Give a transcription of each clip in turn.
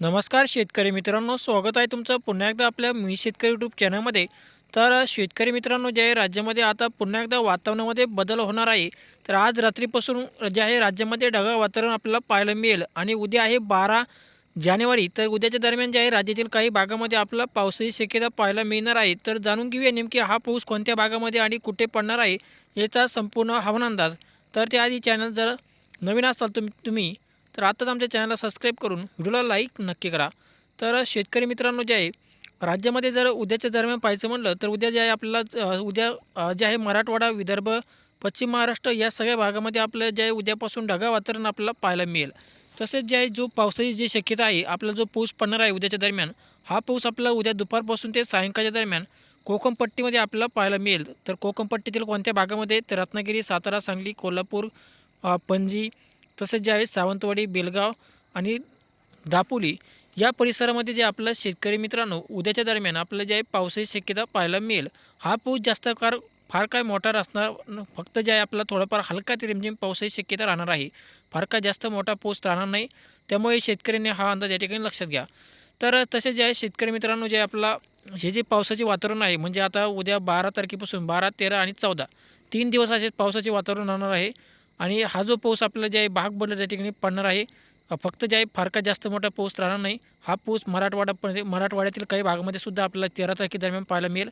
नमस्कार शेतकरी मित्रांनो, स्वागत आहे तुमचं पुन्हा एकदा आपल्या मी शेतकरी यूट्यूब चॅनलमध्ये. तर शेतकरी मित्रांनो, जे आहे राज्यामध्ये आता पुन्हा एकदा वातावरणामध्ये बदल होणार आहे. तर आज रात्रीपासून जे आहे राज्यामध्ये ढगाळ वातावरण आपल्याला पाहायला मिळेल आणि उद्या आहे 12 जानेवारी. तर उद्याच्या दरम्यान जे आहे राज्यातील काही भागामध्ये आपल्याला पावसाची शक्यता पाहायला मिळणार आहे. तर जाणून घेऊया नेमकी हा पाऊस कोणत्या भागामध्ये आणि कुठे पडणार आहे याचा संपूर्ण हवामान अंदाज. तर त्याआधी चॅनल जर नवीन असाल तुम्ही तर आत्ताच आमच्या चॅनलला सबस्क्राईब करून व्हिडिओला लाईक नक्की करा. तर शेतकरी मित्रांनो, जे आहे राज्यामध्ये जर उद्याच्या दरम्यान पाहायचं म्हटलं तर उद्या जे आहे आपल्याला उद्या जे आहे मराठवाडा, विदर्भ, पश्चिम महाराष्ट्र या सगळ्या भागामध्ये आपलं जे आहे उद्यापासून ढगाळ वातावरण आपल्याला पाहायला मिळेल. तसेच जे आहे जो पावसाची जी शक्यता आहे, आपला जो पाऊस पडणार आहे उद्याच्या दरम्यान, हा पाऊस आपल्याला उद्या दुपारपासून ते सायंकाळच्या दरम्यान कोकण पट्टीमध्ये आपल्याला पाहायला मिळेल. तर कोकण पट्टीतील कोणत्या भागामध्ये तर रत्नागिरी, सातारा, सांगली, कोल्हापूर, पणजी, तसेच जे आहे सावंतवाडी, बेलगाव आणि दापोली या परिसरामध्ये जे आपलं शेतकरी मित्रांनो उद्याच्या दरम्यान आपल्याला जे आहे पावसाची शक्यता पाहायला मिळेल. हा पाऊस जास्त फार काय मोठा असणार फक्त जे आहे आपल्याला थोडाफार हलका ते रिमझिम पावसाची शक्यता राहणार आहे. फार काय जास्त मोठा पाऊस राहणार नाही. त्यामुळे शेतकऱ्यांनी हा अंदाज या ठिकाणी लक्षात घ्या. तर तसेच जे आहे शेतकरी मित्रांनो, जे आपला हे जे पावसाचे वातावरण आहे, म्हणजे आता उद्या 12 तारखेपासून 12, 13 आणि 14 3 दिवस असे पावसाचे वातावरण राहणार आहे. आणि हा जो पाऊस आपल्याला जे आहे भाग बदल त्या ठिकाणी पडणार आहे. फक्त जे आहे फार काय जास्त मोठा पाऊस राहणार नाही. हा पाऊस मराठवाड्यातील काही भागामध्ये सुद्धा आपल्याला 13 तारखेदरम्यान पाहायला मिळेल,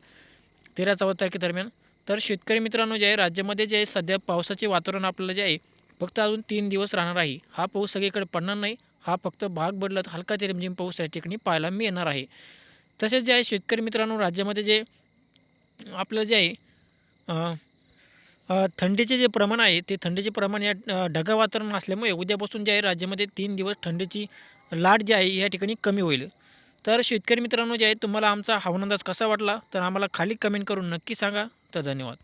13-14 तारखेदरम्यान. तर शेतकरी मित्रांनो, जे आहे राज्यामध्ये जे आहे सध्या पावसाचे वातावरण आपल्याला जे आहे फक्त अजून 3 दिवस राहणार आहे. हा पाऊस सगळीकडे पडणार नाही. हा फक्त भाग बदलत हलका ते रिमझिम पाऊस या ठिकाणी पाहायला मिळणार आहे. तसेच जे आहे शेतकरी मित्रांनो, राज्यामध्ये जे आपलं जे आहे थंडीचे जे प्रमाण आहे ते थंडीचे प्रमाण या ढगाळ वातावरण असल्यामुळे उद्यापासून जे आहे राज्यामध्ये 3 दिवस थंडीची लाट जी आहे या ठिकाणी कमी होईल. तर शेतकरी मित्रांनो, जे आहे तुम्हाला आमचा हवामान अंदाज कसा वाटला तर आम्हाला खाली कमेंट करून नक्की सांगा. तर धन्यवाद.